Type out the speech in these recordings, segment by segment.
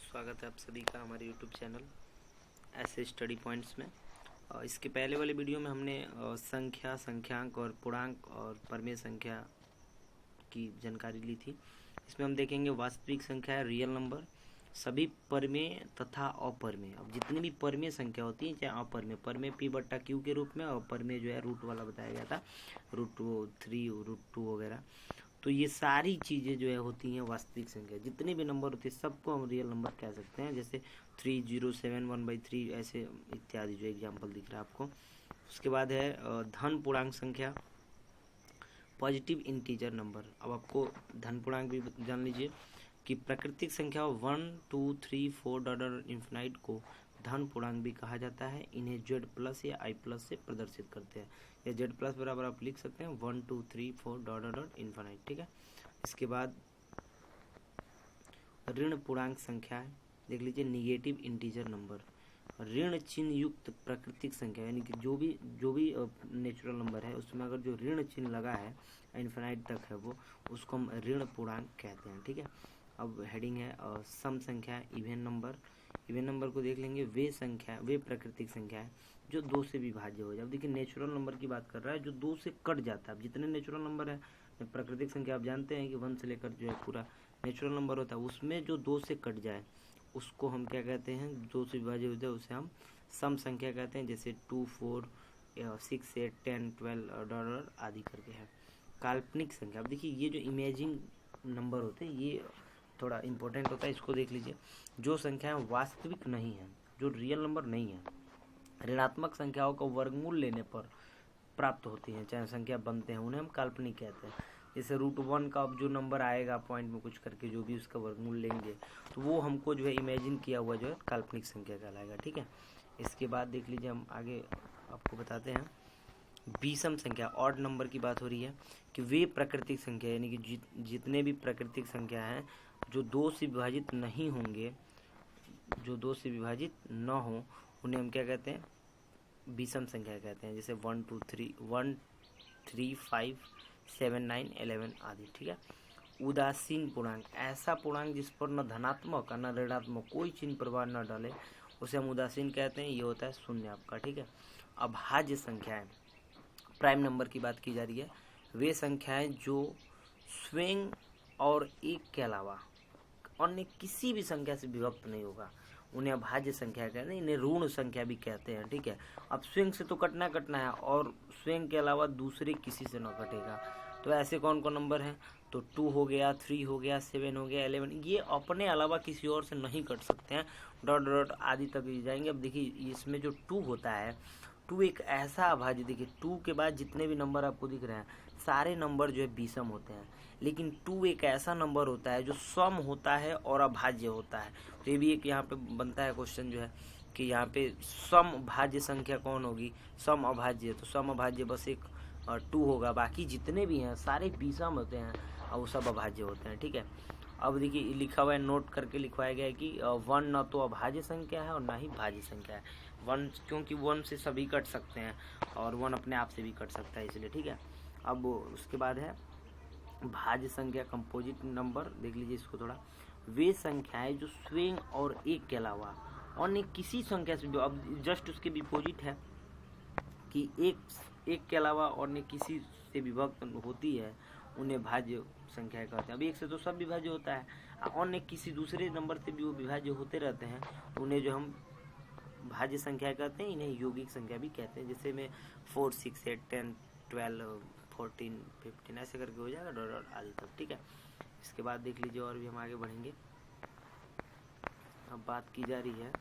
स्वागत है आप सभी का हमारे YouTube चैनल ऐसे स्टडी पॉइंट्स में। इसके पहले वाले वीडियो में हमने संख्या, संख्यांक और पूर्णांक और परमेय संख्या की जानकारी ली थी। इसमें हम देखेंगे वास्तविक संख्या, रियल नंबर, सभी परमेय तथा अपरमेय। अब जितनी भी परमेय संख्या होती है, चाहे अपरमेय, परमेय P/Q के रूप में और परमेय जो है रूट वाला बताया गया था, √3, √2 वगैरह। तो ये सारी चीज़ें जो है होती हैं वास्तविक संख्या। जितने भी नंबर होते हैं सबको हम रियल नंबर कह सकते हैं, जैसे 3, 0, 7, 1/3 ऐसे इत्यादि जो एग्जाम्पल दिख रहा है आपको। उसके बाद है धन पूर्णांक संख्या, पॉजिटिव इंटीजर नंबर। अब आपको धन पूर्णांक भी जान लीजिए कि प्राकृतिक संख्या 1, 2, 3, 4 इन्फिनाइट को धन पूर्णांक भी कहा जाता है। इन्हें Z+ या I+ से प्रदर्शित करते हैं, या Z+ बराबर आप लिख सकते हैं 1, 2, 3, 4 इन्फिनाइट। ठीक है। इसके बाद ऋण पूर्णांक संख्या है, देख लीजिए निगेटिव इंटीजर नंबर। ऋण चिन्ह युक्त प्राकृतिक संख्या यानी कि जो भी नेचुरल नंबर है उसमें अगर जो ऋण चिन्ह लगा है इन्फिनाइट तक है वो, उसको हम ऋण पूर्णांक कहते हैं। ठीक है। अब हेडिंग है सम संख्या, इवन नंबर। इवन नंबर को देख लेंगे, वे प्राकृतिक संख्या है जो 2 से विभाज्य हो जाए। अब देखिए नेचुरल नंबर की बात कर रहा है जो 2 से कट जाता है। अब जितने नेचुरल नंबर है प्राकृतिक संख्या आप जानते हैं कि 1 से लेकर जो है पूरा नेचुरल नंबर होता है, उसमें जो 2 से कट जाए उसको हम क्या कहते हैं, 2 से विभाज्य हो जाए उसे हम सम संख्या कहते हैं। जैसे 2, 4, 6, 8, 10, 12 आदि करके है। काल्पनिक संख्या, अब देखिए ये जो इमेजिंग नंबर होते हैं ये थोड़ा इम्पोर्टेंट होता है, इसको देख लीजिए। जो संख्याएं वास्तविक नहीं है, जो रियल नंबर नहीं है, ऋणात्मक संख्याओं का वर्गमूल लेने पर प्राप्त होती हैं, चाहे संख्या बनते हैं, उन्हें हम काल्पनिक कहते हैं। जैसे √1 का अब जो नंबर आएगा पॉइंट में कुछ करके जो भी उसका वर्गमूल लेंगे तो वो हमको जो है इमेजिन किया हुआ जो है काल्पनिक संख्या कहलाएगा। ठीक है। इसके बाद देख लीजिए, हम आगे आपको बताते हैं विषम संख्या, ऑड नंबर की बात हो रही है कि वे प्राकृतिक संख्या यानी कि जितने भी प्राकृतिक संख्या हैं जो 2 से विभाजित नहीं होंगे, जो 2 से विभाजित न हो, उन्हें हम क्या कहते हैं, विषम संख्या कहते हैं। जैसे 1, 2, 3, 5, 7, 9, 11 आदि। ठीक है। उदासीन पूर्णांक, ऐसा पूर्णांक जिस पर न धनात्मक न ऋणात्मक कोई चिन्ह प्रभाव न डाले उसे हम उदासीन कहते हैं। ये होता है शून्य आपका। ठीक है। अभाज्य संख्याएं, प्राइम नंबर की बात की जा रही है। वे संख्याएं जो स्वयं और एक के अलावा अन्य किसी भी संख्या से विभक्त नहीं होगा, उन्हें अभाज्य संख्या कहते हैं। इन्हें ऋण संख्या भी कहते हैं। ठीक है। अब स्वयं से तो कटना है और स्वयं के अलावा दूसरे किसी से न कटेगा, तो ऐसे कौन कौन नंबर हैं, तो 2 हो गया, 3 हो गया, 7 हो गया, 11, ये अपने अलावा किसी और से नहीं कट सकते हैं। डॉट आदि तक जाएंगे। अब देखिए इसमें जो 2 होता है, 2 एक ऐसा अभाज्य, देखिए 2 के बाद जितने भी नंबर आपको दिख रहे हैं सारे नंबर जो है विषम होते हैं, लेकिन 2 एक ऐसा नंबर होता है जो सम होता है और अभाज्य होता है। तो ये भी एक यहाँ पे बनता है क्वेश्चन जो है कि यहाँ पे सम भाज्य संख्या कौन होगी, सम अभाज्य। तो सम अभाज्य बस एक 2 होगा, बाकी जितने भी हैं सारे विषम होते हैं और वो सब अभाज्य होते हैं। ठीक है। अब देखिए लिखा हुआ है, नोट करके लिखवाया गया है कि 1 न तो अभाज्य संख्या है और ना ही भाज्य संख्या है। 1 क्योंकि 1 से सभी कट सकते हैं और 1 अपने आप से भी कट सकता है, इसलिए। ठीक है। अब उसके बाद है भाज्य संख्या, कंपोजिट नंबर, देख लीजिए इसको थोड़ा। वे संख्याएं जो स्वयं और एक के अलावा अन्य किसी संख्या से, जो अब जस्ट उसके विपोजिट है कि एक के अलावा अन्य किसी से विभक्त होती है, उन्हें भाज्य संख्या कहते हैं। अब एक से तो सब विभाज्य होता है, अन्य किसी दूसरे नंबर से भी वो विभाज्य होते रहते हैं, उन्हें जो हम भाज्य संख्या कहते हैं। इन्हें यौगिक संख्या भी कहते हैं। जैसे में 4, 6, 8, 10, 12, 14, 15 ऐसे करके हो जाएगा डॉट आदि तक। ठीक है। इसके बाद देख लीजिए और भी हम आगे बढ़ेंगे। अब बात की जा रही है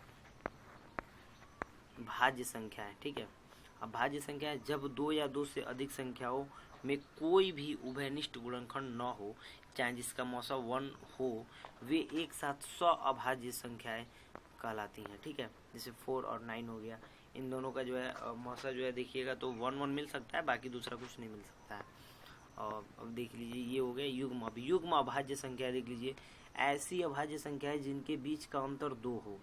भाज्य संख्या है। ठीक है। अब भाज्य संख्या है जब 2 या 2 से अधिक संख्याओं में कोई भी उभयनिष्ठ गुणनखंड न हो, चाहे जिसका मौसा 1 हो, वे एक साथ अभाज्य संख्याएं कहलाती हैं। ठीक है। जैसे 4 और 9 हो गया, इन दोनों का जो है मौसा जो है देखिएगा तो 1 1 मिल सकता है, बाकी दूसरा कुछ नहीं मिल सकता है। और अब देख लीजिए ये हो गया युग्म। अब युग्म अभाज्य संख्या देख लीजिए, ऐसी अभाज्य संख्या है जिनके बीच का अंतर 2 हो,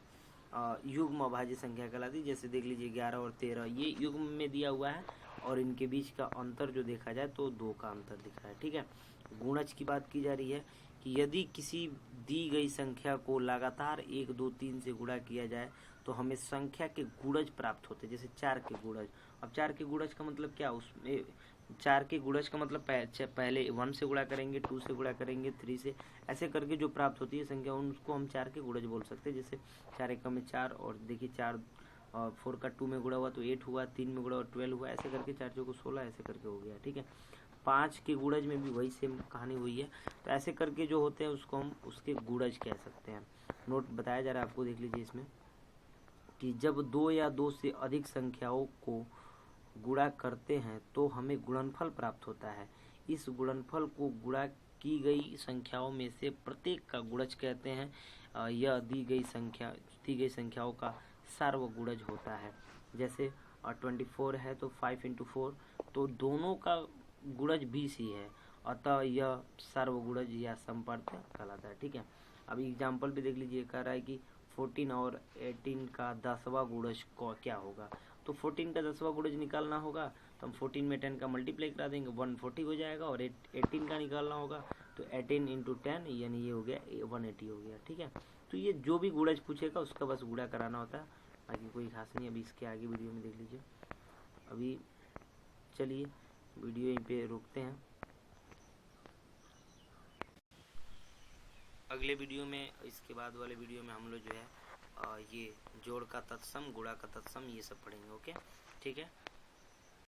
युग्म अभाज्य संख्या कहलाती है। जैसे देख लीजिए 11 और 13 ये युग्म में दिया हुआ है और इनके बीच का अंतर जो देखा जाए तो 2 का अंतर दिख रहा है। ठीक है। गुणज की बात की जा रही है कि यदि किसी दी गई संख्या को लगातार 1, 2, 3 से गुणा किया जाए तो हमें संख्या के गुणज प्राप्त होते हैं, जैसे 4 के गुणज। अब 4 के गुणज का मतलब क्या, उसमें 4 के गुणज का मतलब पहले 1 से गुणा करेंगे, 2 से गुणा करेंगे, 3 से, ऐसे करके जो प्राप्त होती है संख्या उसको हम 4 के गुणज बोल सकते हैं। जैसे 4 एकम में 4, और देखिए 4 और 4 का 2 में गुणा हुआ तो 8 हुआ, 3 में गुणा हुआ 12 हुआ, ऐसे करके 4 चौको 16, ऐसे करके हो गया। ठीक है, 5 के गुणज में भी वही सेम कहानी हुई है। तो ऐसे करके जो होते हैं उसको हम उसके गुणज कह सकते हैं। नोट बताया जा रहा है आपको, देख लीजिए इसमें कि जब 2 या 2 से अधिक संख्याओं को गुणा करते हैं तो हमें गुणनफल प्राप्त होता है। इस गुणनफल को गुणा की गई संख्याओं में से प्रत्येक का गुणज कहते हैं। यह दी गई संख्याओं का सार्वगुणज होता है। जैसे 24 है तो 5 × 4, तो दोनों का गुणज 20 ही है, अतः यह सार्वगुणज या समपर्त्य कहलाता है। ठीक है, अब एग्जाम्पल भी देख लीजिए, कह रहा है कि 14 और 18 का 10वां गुणज क्या होगा। तो 14 का 10वां गुणज निकालना होगा तो हम 14 में 10 का मल्टीप्लाई करा देंगे, 140 हो जाएगा। और 18 का निकालना होगा तो 18 × 10 यानी ये हो गया 180 हो गया। ठीक है, तो ये जो भी गुणज पूछेगा उसका बस गुणा कराना होता है, बाकी कोई खास नहीं। अभी इसके आगे वीडियो में देख लीजिए। अभी चलिए वीडियो यहीं पे रोकते हैं, अगले वीडियो में, इसके बाद वाले वीडियो में हम लोग जो है ये जोड़ का तत्सम, गुणा का तत्सम, ये सब पढ़ेंगे। ओके, ठीक है।